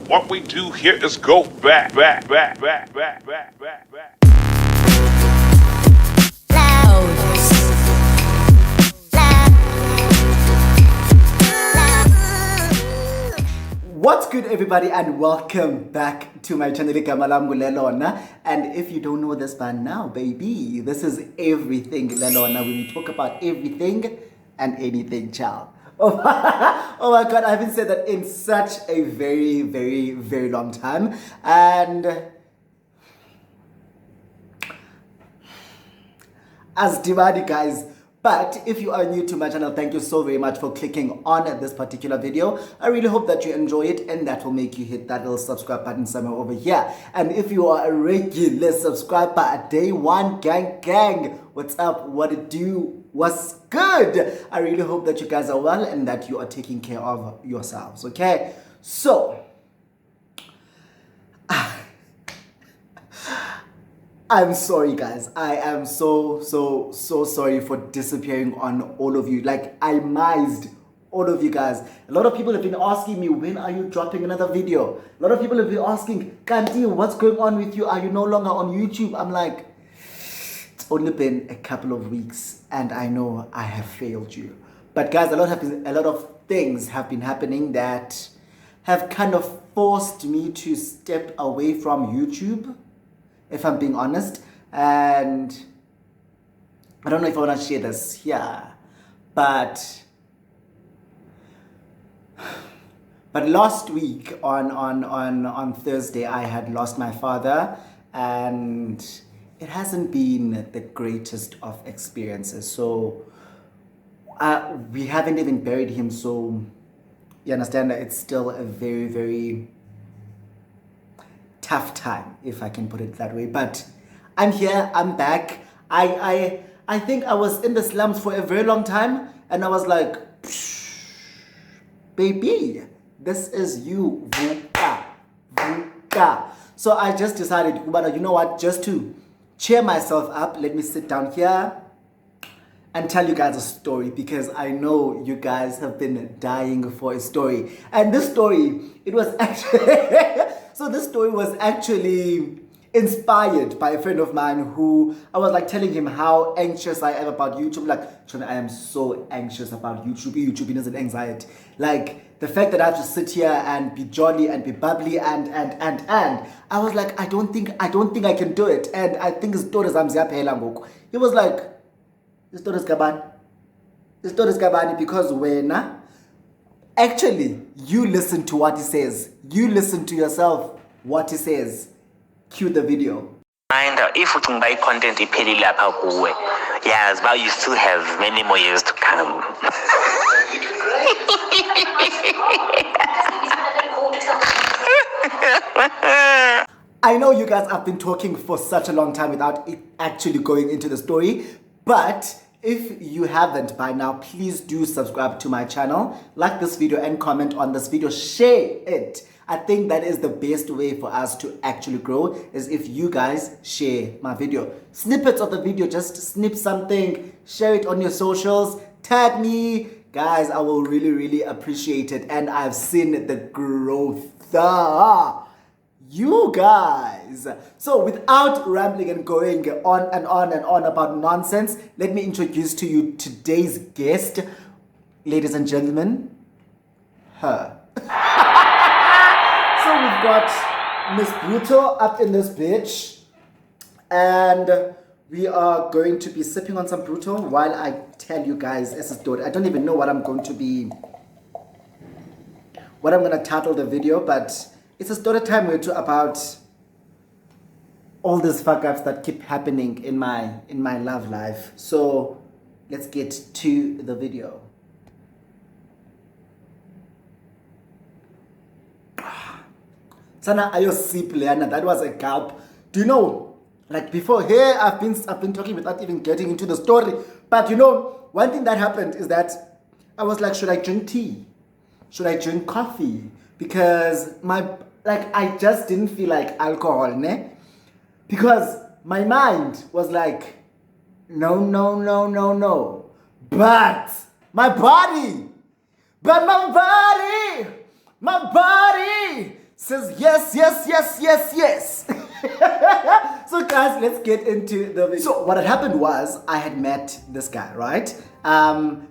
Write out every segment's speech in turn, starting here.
What we do here is go back. What's good, everybody, and welcome back to my channel. And if you don't know this by now, baby, this is everything Lelona, where we talk about everything and anything, child. Oh my God, I haven't said that in such a very long time. And as Diwali, guys. But if you are new to my channel, thank you so very much for clicking on this particular video. I really hope that you enjoy it, and that will make you hit that little subscribe button somewhere over here. And if you are a regular subscriber, day one, gang, what's up, what it do, what's good? I really hope that you guys are well and that you are taking care of yourselves, okay? So, I'm sorry, guys. I am so sorry for disappearing on all of you. Like, I missed all of you guys. A lot of people have been asking me, when are you dropping another video? A lot of people have been asking, Kanti, what's going on with you? Are you no longer on YouTube? I'm like, it's only been a couple of weeks and I know I have failed you. But guys, a lot of things have been happening that have kind of forced me to step away from YouTube, if I'm being honest. And I don't know if I want to share this here, but last week on Thursday, I had lost my father, and it hasn't been the greatest of experiences. So we haven't even buried him, so you understand that it's still a very tough time, if I can put it that way. But I'm here, I'm back. I think I was in the slums for a very long time, and I was like, baby, this is you, vuka. So I just decided, you know what, just to cheer myself up, let me sit down here and tell you guys a story, because I know you guys have been dying for a story. And this story, it was actually so this story was actually inspired by a friend of mine who I was like telling him how anxious I am about YouTube. Like, I am so anxious about YouTube. YouTube is an anxiety. Like, the fact that I have to sit here and be jolly and be bubbly and I was like, I don't think I can do it. And I think his daughter's he was like, his daughter's Gabani, because when actually you listen to what he says, you listen to yourself what he says. Cue the video. If we can buy content iphelile lapha kuwe, yes, but you still have many more years to come. I know you guys have been talking for such a long time without it actually going into the story, but if you haven't by now, please do subscribe to my channel, like this video and comment on this video, share it. I think that is the best way for us to actually grow, is if you guys share my video. Snippets of the video, just snip something, share it on your socials, tag me. Guys, I will really appreciate it, and I've seen the growth. You guys. So without rambling and going on and on about nonsense, let me introduce to you today's guest. Ladies and gentlemen, her. So we've got Miss Bruto up in this bitch, and we are going to be sipping on some Bruto while I tell you guys as a story. I don't even know what I'm going to title the video, but it's a story time way about all these fuck ups that keep happening in my love life. So let's get to the video. Sana ayo sip Leana, that was a gulp. Do you know, like before here I've been talking without even getting into the story. But you know, one thing that happened is that I was like, should I drink tea? Should I drink coffee? Because I just didn't feel like alcohol, ne? Because my mind was like, no. But my body says yes, yes, yes, yes, yes. So guys, let's get into the video. So what had happened was I had met this guy, right?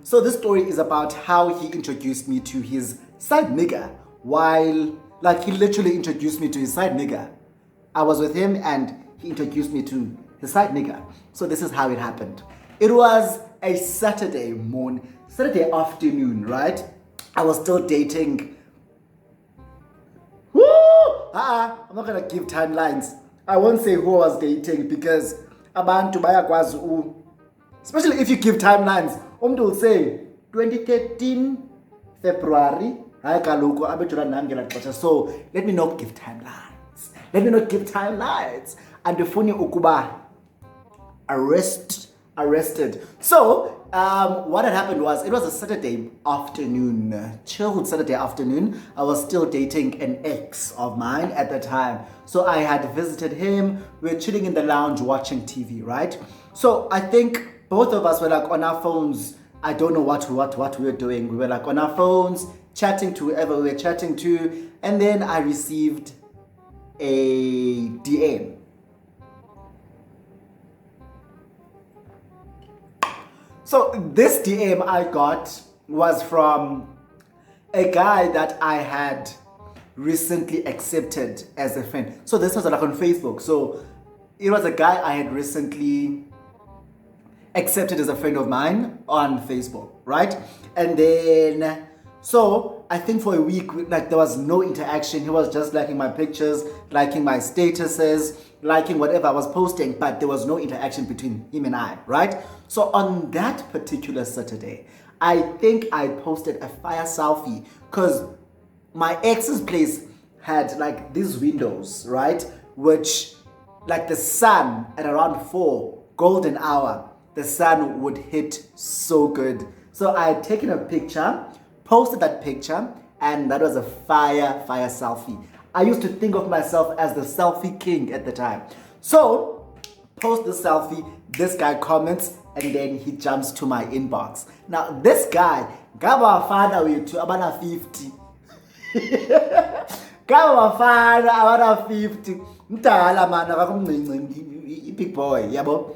So this story is about how he introduced me to his side nigga while, like, he literally introduced me to his side nigga. I was with him and he introduced me to his side nigga. So this is how it happened. It was a Saturday afternoon, right? I was still dating. Woo! I'm not gonna give timelines. I won't say who I was dating because abantu bayakwazi u, especially if you give timelines. Umuntu will say 2013 February. So let me not give timelines. And the funny ukuba arrested. So what had happened was it was a Saturday afternoon, chilled Saturday afternoon. I was still dating an ex of mine at the time. So I had visited him. We were chilling in the lounge watching TV, right? So I think both of us were like on our phones. I don't know what we were doing. We were like on our phones, chatting to whoever we were chatting to. And then I received a DM. So this DM I got was from a guy that I had recently accepted as a friend. So this was like on Facebook. So it was a guy I had recently accepted as a friend of mine on Facebook, right? And then, so I think for a week, like there was no interaction. He was just liking my pictures, liking my statuses, liking whatever I was posting, but there was no interaction between him and I, right? So on that particular Saturday, I think I posted a fire selfie because my ex's place had like these windows, right? Which like the sun at around 4 golden hour, the sun would hit so good. So I had taken a picture, posted that picture, and that was a fire selfie. I used to think of myself as the selfie king at the time. So, post the selfie, this guy comments, and then he jumps to my inbox. Now, this guy, Gaba father with about 50. Gaba father about 50. Mtala man, big boy, yabo.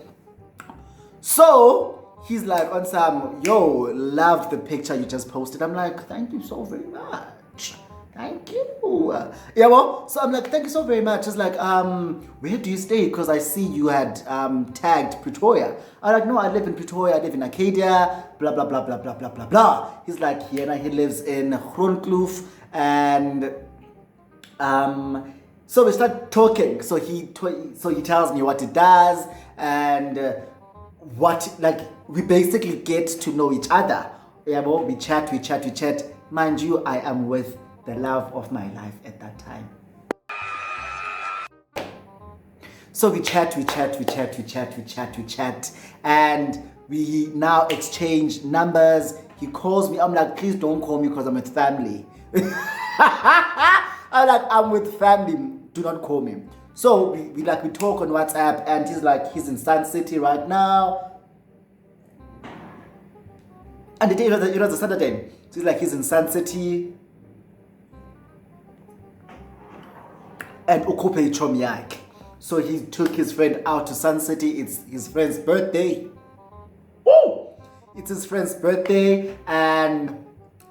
So, he's like on some, yo, love the picture you just posted. I'm like, thank you so very much. Thank you. Yeah, well, so I'm like, thank you so very much. It's like, where do you stay? Because I see you had tagged Pretoria. I'm like, no, I live in Pretoria. I live in Arcadia. Blah, blah, blah, blah, blah, blah, blah, blah. He's like, he lives in Groenkloof. And so we start talking. So he tells me what he does and what, like, we basically get to know each other. Yeah, well, we chat. Mind you, I am with the love of my life at that time. So we chat, and we now exchange numbers. He calls me. I'm like, please don't call me because I'm with family. I'm like, I'm with family. Do not call me. So we talk on WhatsApp, and he's like, he's in Sun City right now. And the day it was a Saturday. So he's like, he's in Sun City. And ukupe chomiak. So he took his friend out to Sun City. It's his friend's birthday. Woo! It's his friend's birthday, and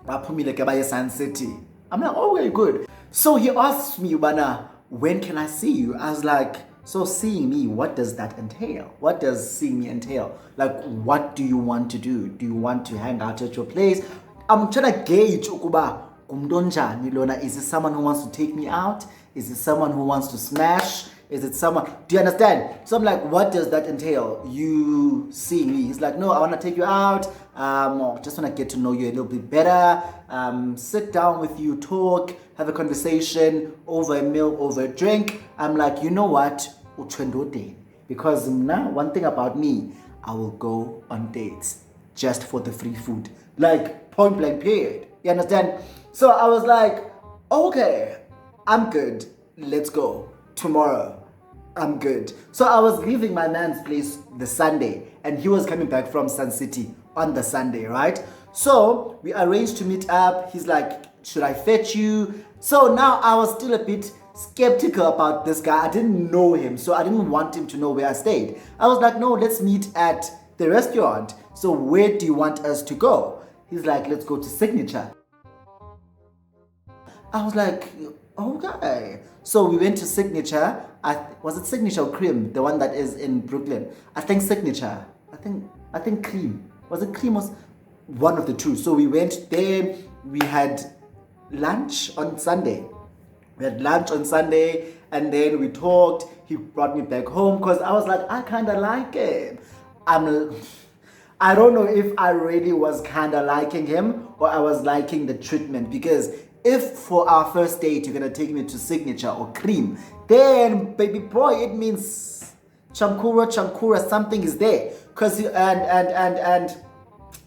Sun City. I'm like, oh, very good. So he asked me, Bana, when can I see you? I was like, so seeing me, what does that entail? What does seeing me entail? Like, what do you want to do? Do you want to hang out at your place? I'm trying to gauge ukuba kumdonjani lona. Is it someone who wants to take me out? Is it someone who wants to smash? Is it someone? Do you understand? So I'm like, what does that entail? You seeing me? He's like, no, I want to take you out. Just want to get to know you a little bit better. Sit down with you, talk, have a conversation over a meal, over a drink. I'm like, you know what? Because now one thing about me, I will go on dates just for the free food. Like, point blank period. You understand? So I was like, okay, I'm good. Let's go. Tomorrow, I'm good. So I was leaving my man's place the Sunday, and he was coming back from Sun City on the Sunday, right? So we arranged to meet up. He's like, should I fetch you? So now I was still a bit skeptical about this guy. I didn't know him, so I didn't want him to know where I stayed. I was like, no, let's meet at the restaurant. So where do you want us to go? He's like, let's go to Signature. I was like, okay. So we went to Signature. Was it Signature or Cream? The one that is in Brooklyn. I think Signature. I think Cream. Was it Cream? Was one of the two. So we went there. We had lunch on Sunday. And then we talked. He brought me back home because I was like, I kind of like him. I don't know if I really was kind of liking him or I was liking the treatment, because if for our first date you're gonna take me to Signature or Cream, then baby boy, it means chankura, something is there. Cause and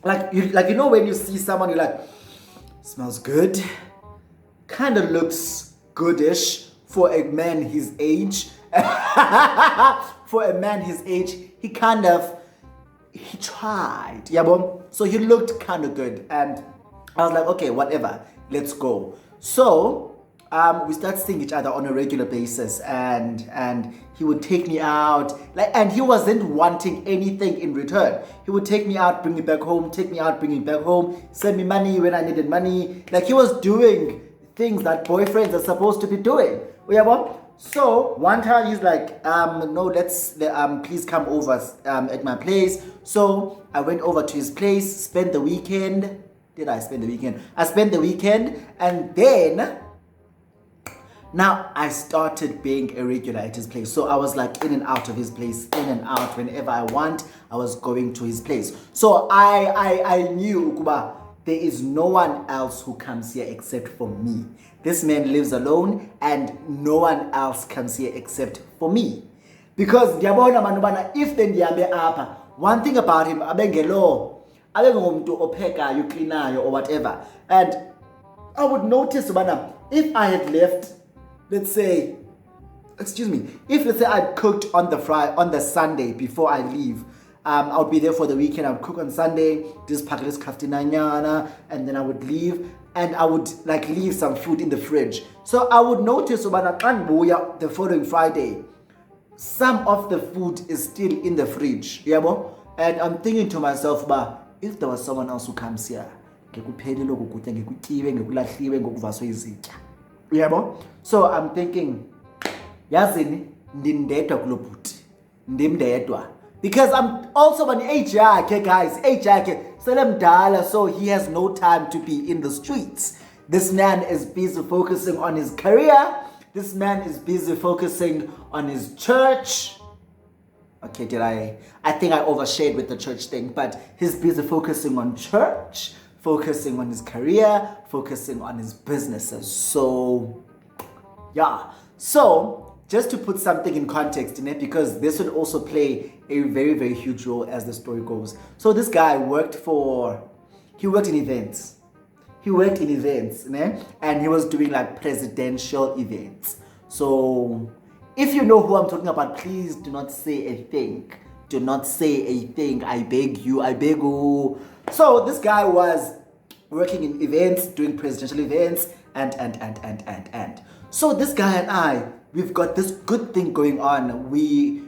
like you know when you see someone, you're like, smells good, kind of looks goodish for a man his age. For a man his age, he tried, yeah, so he looked kind of good, and I was like, okay, whatever, let's go. So we started seeing each other on a regular basis, and he would take me out, and he wasn't wanting anything in return. He would take me out, bring me back home, take me out, bring me back home, send me money when I needed money. Like, he was doing things that boyfriends are supposed to be doing. Yeah, so one time he's like, no, please come over at my place. So I went over to his place, spent the weekend. Did I spend the weekend? I spent the weekend, and then now I started being a regular at his place. So I was like in and out of his place, in and out. Whenever I want, I was going to his place. So I knew, Ukuba, there is no one else who comes here except for me. This man lives alone, and no one else comes here except for me. Because if then apa, one thing about him, abengelo, abengomuntu ophekayo, cleanayo, or whatever. And I would notice, if I had left, let's say I cooked on the Sunday before I leave, I would be there for the weekend. I would cook on Sunday, just pack this kaftinanyana, and then I would leave, and I would like leave some food in the fridge. So I would notice the following Friday, some of the food is still in the fridge, and I'm thinking to myself, if there was someone else who comes here, so I'm thinking, yazini ndindedwa kulobhuti, ndimdedwa, because I'm also an age yakhe, guys, age yakhe selemdala, so he has no time to be in the streets. This man is busy focusing on his career. This man is busy focusing on his church. Okay, I think I overshared with the church thing, but he's busy focusing on church, focusing on his career, focusing on his businesses. So, yeah. So, just to put something in context in it, because this would also play a very, very huge role as the story goes. So this guy worked in events. And he was doing like presidential events. So if you know who I'm talking about, please do not say a thing. Do not say a thing. I beg you. So this guy was working in events, doing presidential events, and. So this guy and I, we've got this good thing going on. We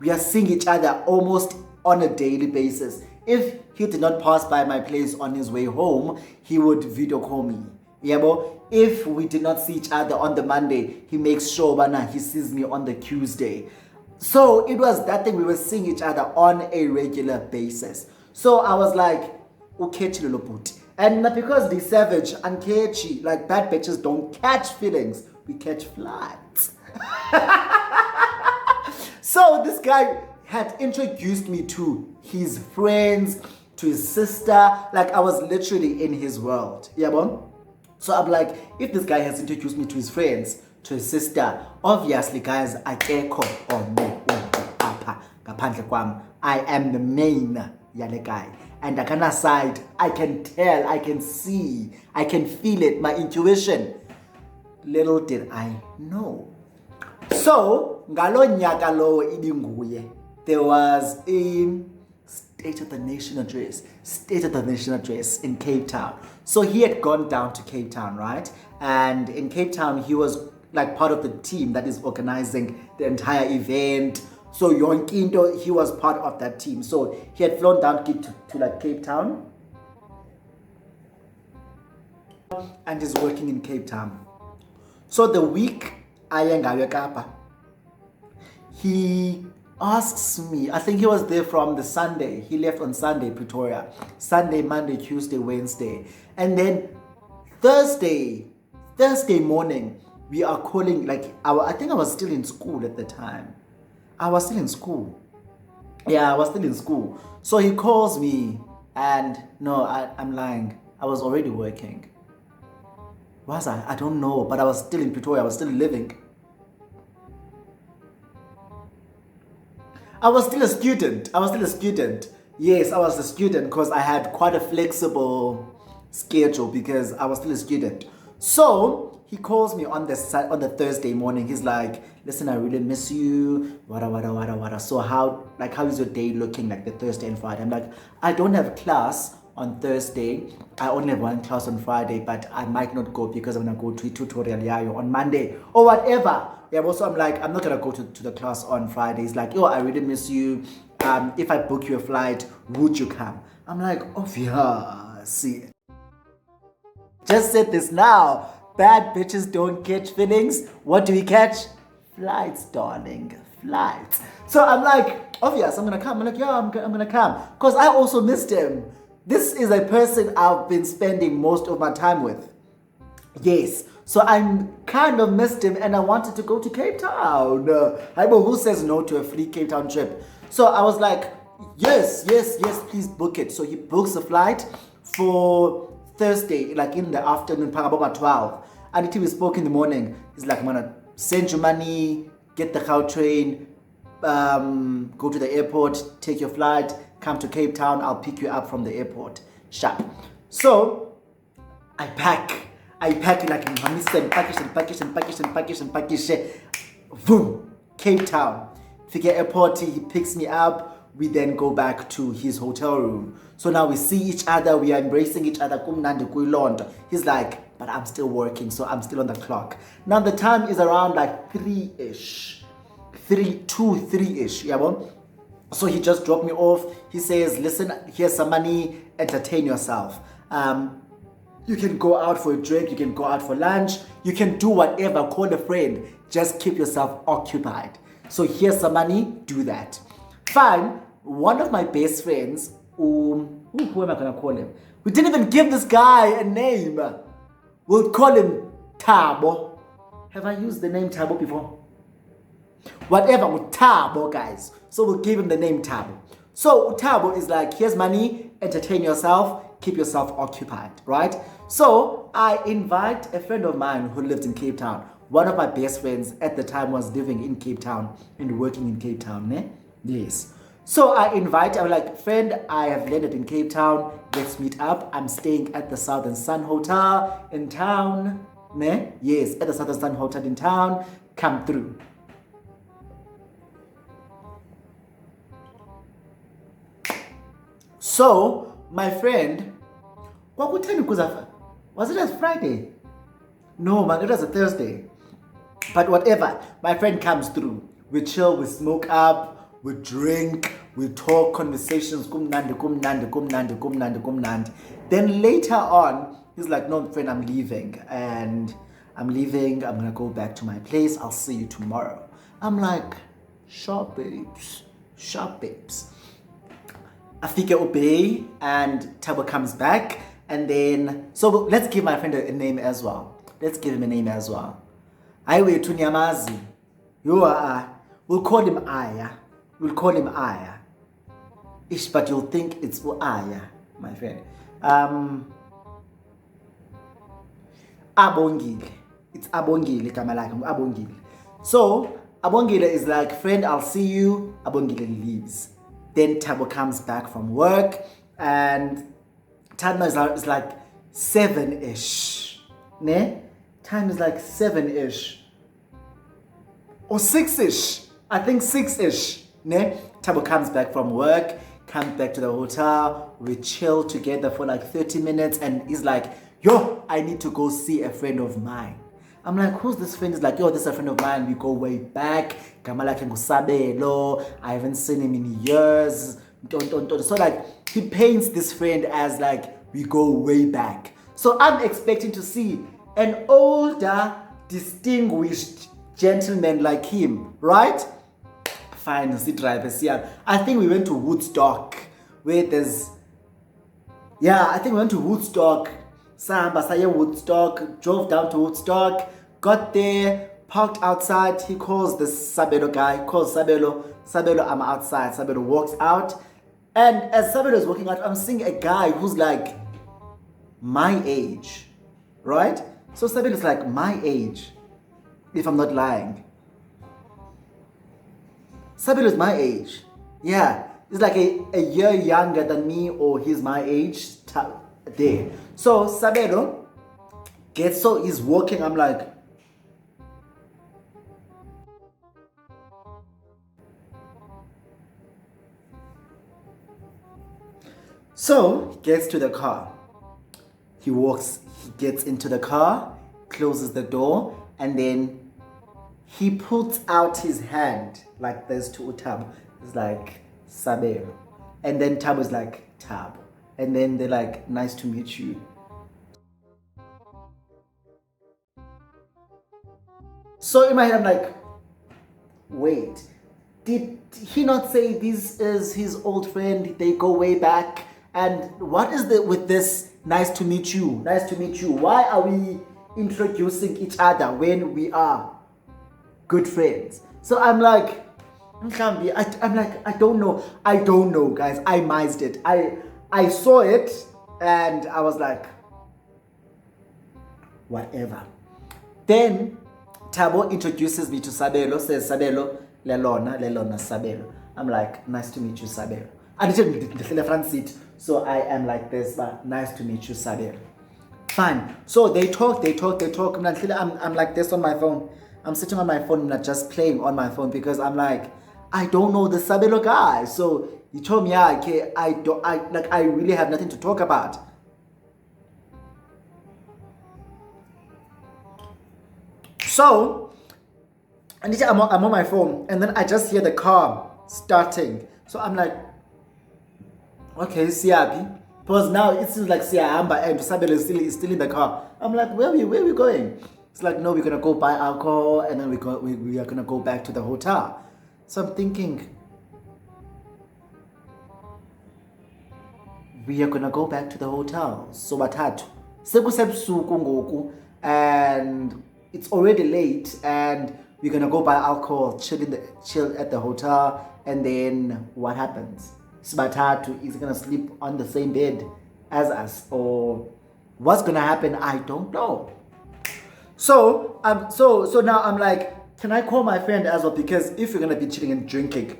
are seeing each other almost on a daily basis. If he did not pass by my place on his way home, he would video call me. If we did not see each other on the Monday, he makes sure he sees me on the Tuesday. So it was that thing, we were seeing each other on a regular basis. So I was like, okay, and because the savage and catchy, like bad bitches don't catch feelings, we catch flies. So this guy had introduced me to his friends, to his sister. Like, I was literally in his world. So I'm like, if this guy has introduced me to his friends, to his sister, obviously, guys, I am the main yale guy. And I can aside, I can tell, I can see, I can feel it, my intuition. Little did I know. So, ngalo nyaka lo ibinguye, there was a State of the Nation address. State of the Nation address in Cape Town. So he had gone down to Cape Town, right? And in Cape Town, he was like part of the team that is organizing the entire event. So Yonkinto, he was part of that team. So he had flown down to like Cape Town. And is working in Cape Town. So the week ayengayo Kapa, he asks me, I think he was there from the Sunday. He left on Sunday, Pretoria. Sunday, Monday, Tuesday, Wednesday. And then Thursday morning, we are calling, like, I think I was still in school at the time. I was still in school. Yeah, I was still in school. So he calls me and no, I'm lying. I was already working. Was I? I don't know, but I was still in Pretoria. I was still living. I was still a student. Yes, I was a student because I had quite a flexible schedule because I was still a student. So he calls me on the Thursday morning. He's like, listen, I really miss you. Wada. So how is your day looking, like the Thursday and Friday? I'm like, I don't have class on Thursday. I only have one class on Friday, but I might not go because I'm gonna go to a tutorial on Monday or whatever. Yeah, also I'm like, I'm not gonna go to the class on Friday. He's like, yo, I really miss you. If I book you a flight, would you come? I'm like, obviously. Just said this now. Bad bitches don't catch feelings. What do we catch? Flights, darling. Flights. So I'm like, obvious, I'm gonna come. I'm like, yeah, I'm gonna come. Because I also missed him. This is a person I've been spending most of my time with. Yes. So I kind of missed him and I wanted to go to Cape Town. I know who says no to a free Cape Town trip. So I was like, yes, please book it. So he books a flight for Thursday, like in the afternoon, about 12. And until we spoke in the morning, he's like, I'm gonna send you money, get the Gautrain, go to the airport, take your flight, come to Cape Town, I'll pick you up from the airport. Sharp. So I pack like package. Boom, Cape Town. Figure airport, he picks me up. We then go back to his hotel room. So now we see each other, we are embracing each other. He's like, but I'm still working, so I'm still on the clock. Now the time is around like 3-ish. 3-ish, yeah, well? So he just dropped me off. He says, listen, here's some money, entertain yourself. You can go out for a drink, you can go out for lunch, you can do whatever, call a friend, just keep yourself occupied. So here's some money, do that. Fine, one of my best friends, who am I gonna call him? We didn't even give this guy a name. We'll call him Thabo. Have I used the name Thabo before? Whatever, with Thabo, guys. So we'll give him the name Thabo. So Thabo is like, here's money, entertain yourself, keep yourself occupied, right? So I invite a friend of mine who lived in Cape Town. One of my best friends at the time was living in Cape Town and working in Cape Town, ne? Yes. So I invite, I'm like, friend, I have landed in Cape Town. Let's meet up. I'm staying at the Southern Sun Hotel in town, ne? Yes, at the Southern Sun Hotel in town. Come through. So, my friend, was it a Friday? No, man, it was a Thursday. But whatever, my friend comes through. We chill, we smoke up, we drink, we talk, conversations, kumnandi. Then later on, he's like, no, friend, I'm leaving. And I'm gonna go back to my place. I'll see you tomorrow. I'm like, sharp babes. Afika obey and Thabo comes back, and then so let's give my friend a name as well. Let's give him a name as well. Aiwe tunyamazi. You are. We'll call him Aya. Ish, but you'll think it's Aya, my friend. Abongile. It's Abongile, Kamalaka. Abongile. So Abongile is like, friend, I'll see you. Abongile leaves. Then Thabo comes back from work and time is like 7-ish. Ne? Time is like 7-ish. Or 6-ish. I think 6-ish. Ne? Thabo comes back from work, come back to the hotel. We chill together for like 30 minutes. And he's like, yo, I need to go see a friend of mine. I'm like, who's this friend? He's like, yo, this is a friend of mine. We go way back. I haven't seen him in years. So like, he paints this friend as like, we go way back. So I'm expecting to see an older, distinguished gentleman like him, right? Fine, see drivers here. I think we went to Woodstock, where there's, yeah, I think we went to Woodstock. Samba Saya Woodstock, drove down to Woodstock, got there, parked outside. He calls the Sabelo guy, calls Sabelo, I'm outside. Sabelo walks out. And as Sabelo is walking out, I'm seeing a guy who's like my age, right? So Sabelo is like my age, if I'm not lying. Sabelo is my age. Yeah, he's like a year younger than me, or he's my age there. So Sabelo gets, so he's walking, I'm like, so he gets to the car. He walks, he gets into the car, closes the door, and then he puts out his hand like this to Thabo. It's like, Sabelo. And then Thabo is like, Thabo. And then they're like, nice to meet you. So in my head, I'm like, wait, did he not say this is his old friend? They go way back. And what is with this nice to meet you? Nice to meet you. Why are we introducing each other when we are good friends? So I'm like, I don't know, guys. I missed it. I saw it and I was like, whatever. Then Thabo introduces me to Sabelo, says, Sabelo, Lelona, Sabelo. I'm like, nice to meet you, Sabelo. I didn't the front seat, so I am like this, but nice to meet you, Sabelo. Fine. So they talk. I'm like this on my phone. I'm sitting on my phone, not just playing on my phone, because I'm like, I don't know the Sabelo guy. So he told me, yeah, okay, I really have nothing to talk about. So, and I'm on my phone, and then I just hear the car starting. So I'm like, okay, Siapi. Because now it seems like Siamba and Sabelo is still in the car. I'm like, where are we going? It's like, no, we're gonna go buy alcohol, and then we are gonna go back to the hotel. So I'm thinking, we are gonna go back to the hotel. So bathathu sekusebusuku ngoku, and it's already late, and we're gonna go buy alcohol, chill at the hotel, and then what happens? Sibathathu is gonna sleep on the same bed as us, or what's gonna happen? I don't know. So so now I'm like, can I call my friend as well? Because if you're gonna be chilling and drinking,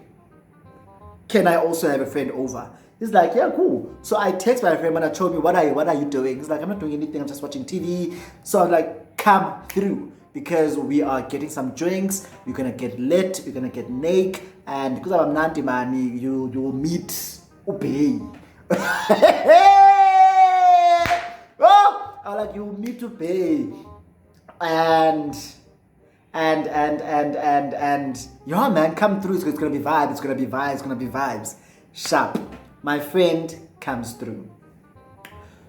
can I also have a friend over? He's like, yeah, cool. So I text my friend and I told me, what are you doing? He's like, I'm not doing anything, I'm just watching TV. So I'm like, come through, because we are getting some drinks, we're gonna get lit, we're gonna get naked, and because I'm Nanti man, you will meet Ubey. Oh, I'm like, you will meet Ubey. And yeah, man, come through. It's gonna be vibes. Sharp. My friend comes through.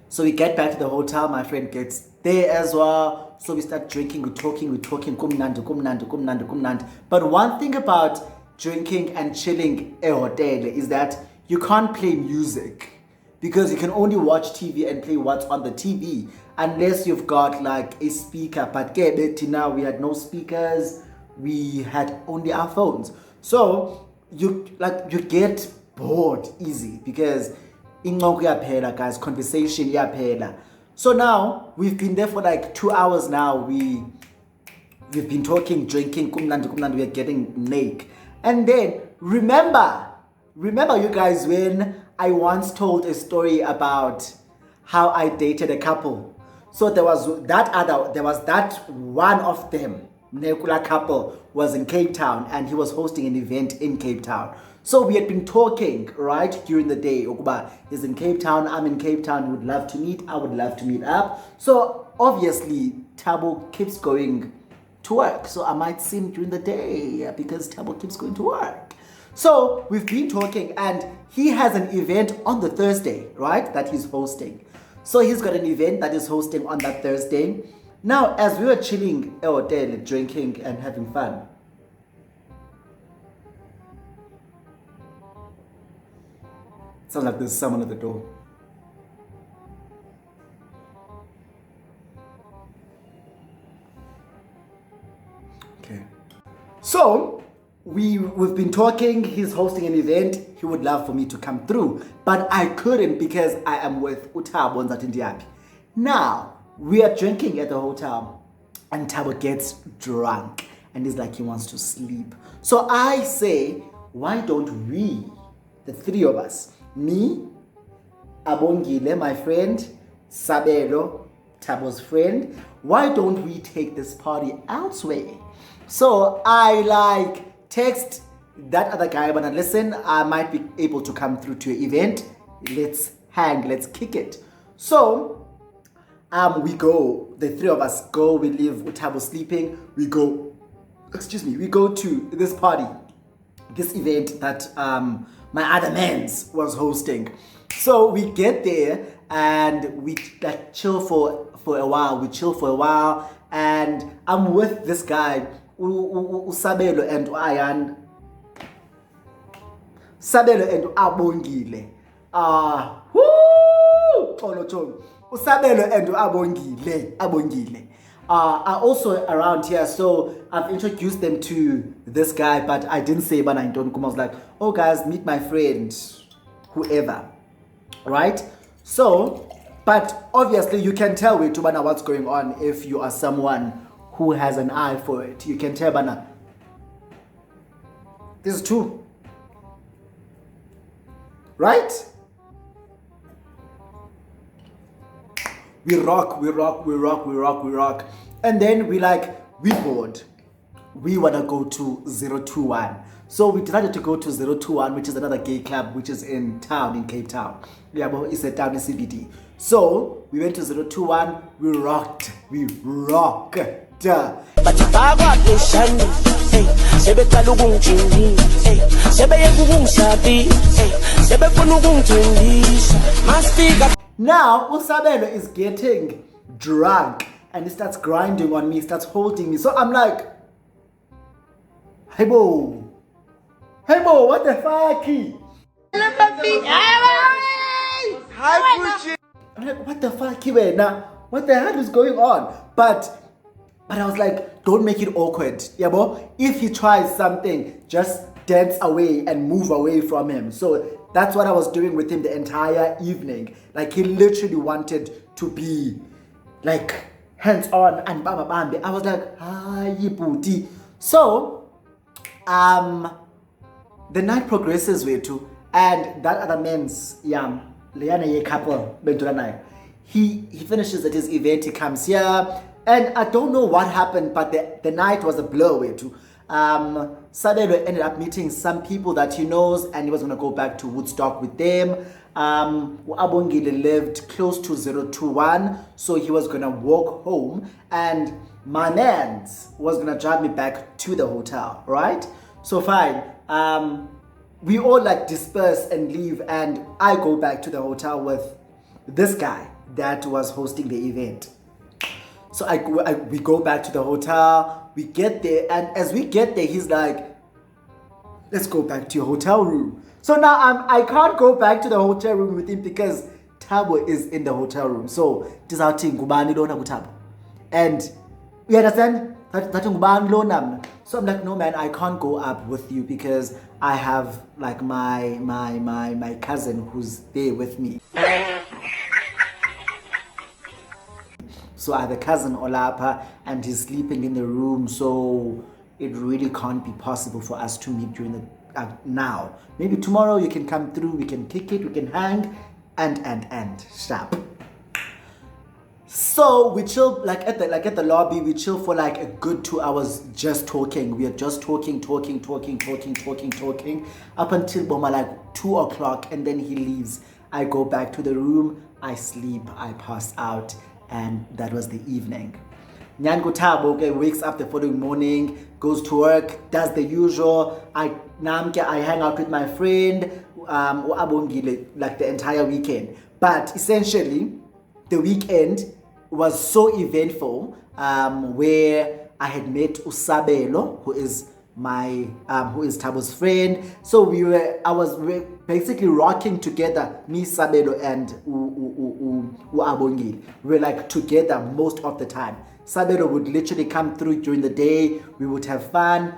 So we get back to the hotel. My friend gets there as well. So we start drinking. We're talking. Kumnandi. But one thing about drinking and chilling a hotel is that you can't play music, because you can only watch TV and play what's on the TV, unless you've got like a speaker. But now we had no speakers, we had only our phones. So you get bored easy, because inqondo iyaphela, guys, conversation iyaphela. So now we've been there for like 2 hours now. We've been talking, drinking, kumnandi, we are getting naked. And then remember you guys, when I once told a story about how I dated a couple. So there was that one of them, Nekula couple, was in Cape Town, and he was hosting an event in Cape Town. So we had been talking, right, during the day. Okuba is in Cape Town, I'm in Cape Town, would love to meet, I would love to meet up. So obviously, Thabo keeps going to work. So I might see him during the day because Thabo keeps going to work. So we've been talking and he has an event on the Thursday, right, that he's hosting. So he's got an event that he's hosting on that Thursday. Now, as we were chilling at a hotel, drinking and having fun, sounds like there's someone at the door. Okay. So, we've been talking, he's hosting an event, he would love for me to come through, but I couldn't because I am with uThabo Nzatindiapi. Now, we are drinking at the hotel and Thabo gets drunk and he's like he wants to sleep. So I say, why don't we, the three of us, me, Abongile, my friend, Sabelo, Thabo's friend, why don't we take this party elsewhere? So I text that other guy, but listen, I might be able to come through to your event. Let's hang, let's kick it. So we go, the three of us go, we leave uThabo sleeping, we go to this party, this event that my other man's was hosting. So we get there and we chill for a while, and I'm with this guy, Sabelo and Ayan. Sabelo and Abongile. Sabelo and Abongile are also around here, so I've introduced them to this guy, but I didn't say Bana in Don Kuma. I was like, oh guys, meet my friend, whoever, right? So, but obviously you can tell with Bana what's going on if you are someone who has an eye for it. You can tell Bana, this is true, right? We rock. And then we bored. We want to go to 021. So we decided to go to 021, which is another gay club, which is in town, in Cape Town. Yeah, but it's a town in CBD. So we went to 021, we rocked. Now, Usabelo is getting drunk and he starts grinding on me, starts holding me. So I'm like, hey bo, what the fuck? I'm like, what the fuck, now? What the hell is going on? But I was like, don't make it awkward, yeah, bo. If he tries something, just dance away and move away from him. So that's what I was doing with him the entire evening. Like, he literally wanted to be like hands-on and bam bam. I was like, hi booty. So the night progresses way too, and that other man's Leana ye couple Bentulanai. He finishes at his event, he comes here, and I don't know what happened, but the night was a blur way too. Sabelo ended up meeting some people that he knows, and he was going to go back to Woodstock with them. Abongile lived close to 021, so he was going to walk home, and my man was going to drive me back to the hotel, right? So fine. We all disperse and leave, and I go back to the hotel with this guy that was hosting the event. So we go back to the hotel, we get there, and as we get there, he's like, let's go back to your hotel room. So now I can't go back to the hotel room with him because Thabo is in the hotel room. So this is our thing, Gubani Lona Thabo. And you understand? So I'm like, no man, I can't go up with you because I have my cousin who's there with me. So I have a cousin Olapa and he's sleeping in the room, so it really can't be possible for us to meet during the now. Maybe tomorrow you can come through, we can kick it, we can hang and sharp. So we chill like at the lobby. We chill for like a good 2 hours just talking. We are just talking up until Boma like 2 o'clock, and then he leaves. I go back to the room. I sleep. I pass out, and that was the evening. Nyango Tabo wakes up the following morning, goes to work, does the usual. I hang out with my friend, Abongile, like the entire weekend. But essentially, the weekend was so eventful, where I had met Usabelo, who is Tabo's friend. So I was basically rocking together, me, Sabelo, and Abongile. We were like together most of the time. Sabelo would literally come through during the day. We would have fun.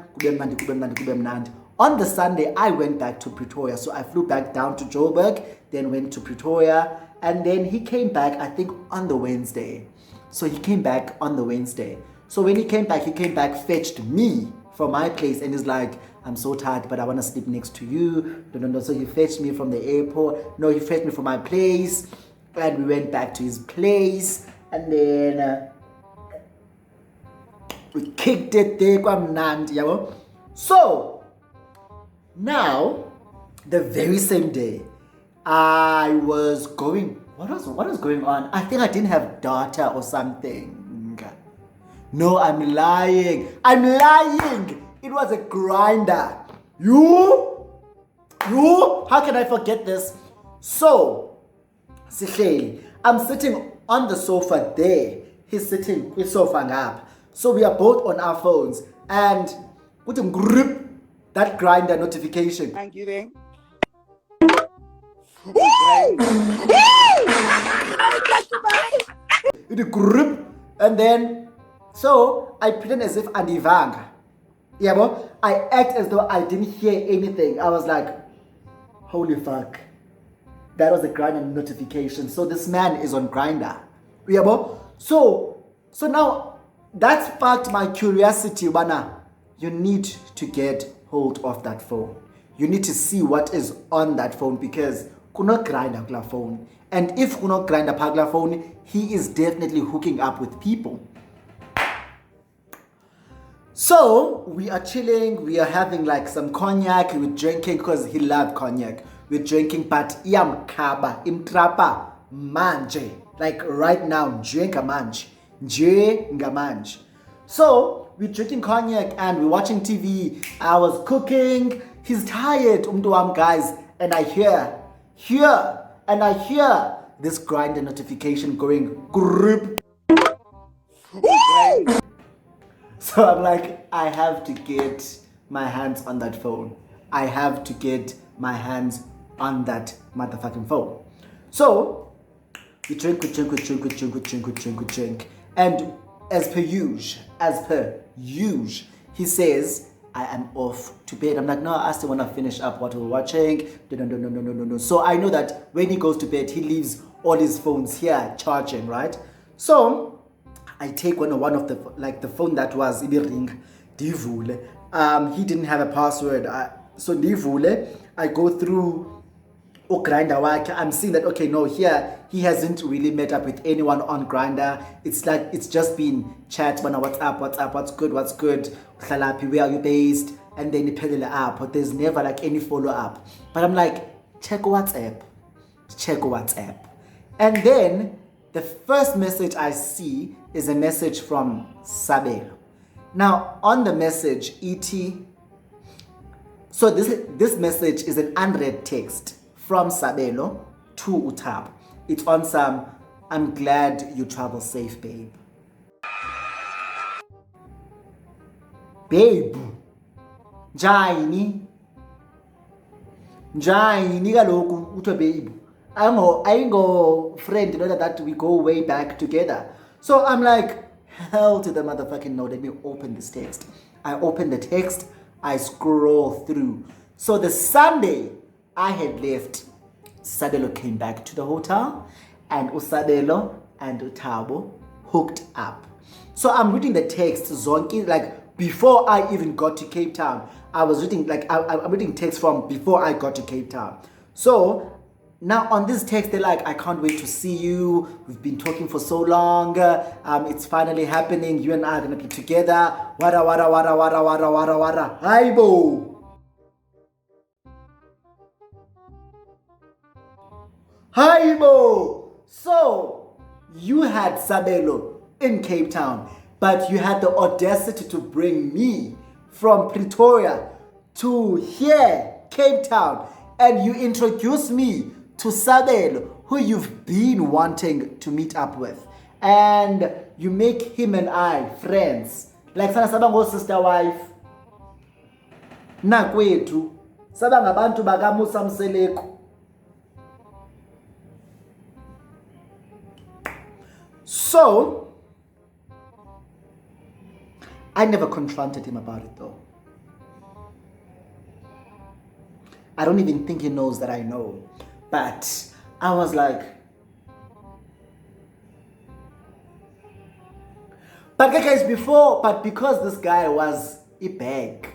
On the Sunday, I went back to Pretoria. So I flew back down to Joburg, then went to Pretoria, and then he came back, I think, on the Wednesday. So he came back on the Wednesday. So when he came back, fetched me from my place, and he's like, I'm so tired, but I want to sleep next to you. No. So he fetched me from the airport. No, he fetched me from my place, and we went back to his place, and then we kicked it there, yabo. So now, the very same day, I was going. What was going on? I think I didn't have data or something. No, I'm lying. It was a grinder. You? How can I forget this? So, I'm sitting on the sofa there. He's sitting with sofa up. So we are both on our phones, and put him grip that grinder notification. Thank you, then. It grip, and then so I pretend as if andivanga. Yeah, but I act as though I didn't hear anything. I was like, holy fuck. That was a Grindr notification. So this man is on Grindr. Yeah, but so now that sparked my curiosity. Bana, you need to get hold of that phone. You need to see what is on that phone, because kuno Grindr kula phone. And if kuno Grindr pagla phone, he is definitely hooking up with people. So we are chilling, we are having like some cognac, we're drinking because he loved cognac. We're drinking, but iyam kaba, imtrapa, manje. Like right now, drink a manj. Manj. So we're drinking cognac and we're watching TV. I was cooking, he's tired, guys, and I hear this Grindr notification going group. So I'm like, I have to get my hands on that phone. I have to get my hands on that motherfucking phone. So we drink. And as per usual, he says, I am off to bed. I'm like, no, I still want to finish up what we're watching. No. So I know that when he goes to bed, he leaves all his phones here charging, right? So I take one of the phone that was ring, divule. He didn't have a password. So divule, I go through Grindr. I'm seeing that, okay, no, here he hasn't really met up with anyone on Grindr. It's like it's just been chat, what's up, what's good, Khalapi, where are you based? And then the up, but there's never like any follow up. But I'm like, check WhatsApp. And then the first message I see is a message from Sabelo. Now on the message, so this message is an unread text from Sabelo to Utab. It's on some, I'm glad you travel safe, babe. Babe. Jaini kaloku uthe babe. I ain't go friend, you know that we go way back together. So I'm like, hell to the motherfucking no, let me open this text. I open the text, I scroll through. So the Sunday I had left, Sabelo came back to the hotel, and Usabelo and Utabo hooked up. So I'm reading the text, zonki, like before I even got to Cape Town. I was reading, like, I'm reading text from before I got to Cape Town. So Now on this text, they're like, I can't wait to see you. We've been talking for so long. It's finally happening. You and I are gonna be together. Wada wada wada wada wada wada wada. Haibo. Haibo. So you had Sabelo in Cape Town, but you had the audacity to bring me from Pretoria to here, Cape Town, and you introduced me to Sabelo, who you've been wanting to meet up with, and you make him and I friends. Like sana sabango sister wife. Nakwethu sabangabantu bakamusa Mseleko. So I never confronted him about it though. I don't even think he knows that I know. But I was like, but guys, because this guy was a bag.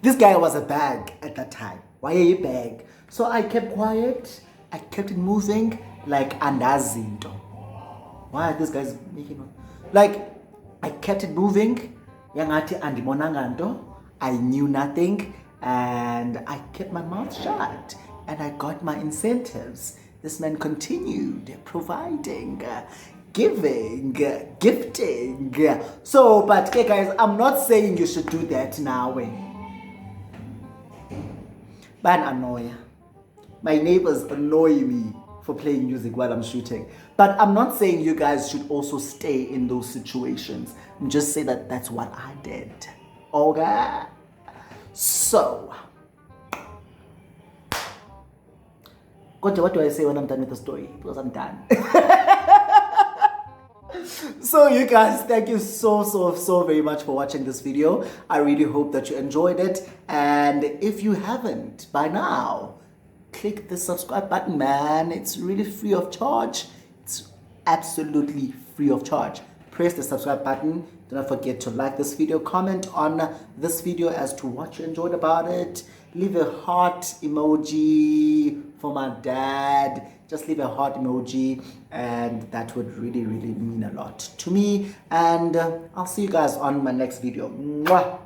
This guy was a bag at that time. Why a bag? So I kept quiet. I kept it moving like andazinto. Why are these guys making like I kept it moving. Yangati andimonanganto. I knew nothing and I kept my mouth shut and I got my incentives. This man continued providing, giving, gifting. So, but okay guys, I'm not saying you should do that now. But annoy. My neighbors annoy me for playing music while I'm shooting. But I'm not saying you guys should also stay in those situations. I'm just saying that that's what I did. Okay? So, what do I say when I'm done with the story? Because I'm done. So you guys, thank you so very much for watching this video. I really hope that you enjoyed it. And if you haven't by now, click the subscribe button, man. It's really free of charge. It's absolutely free of charge. Press the subscribe button. Do not forget to like this video, comment on this video as to what you enjoyed about it. Leave a heart emoji for my dad. Just leave a heart emoji and that would really mean a lot to me. And I'll see you guys on my next video. Mwah.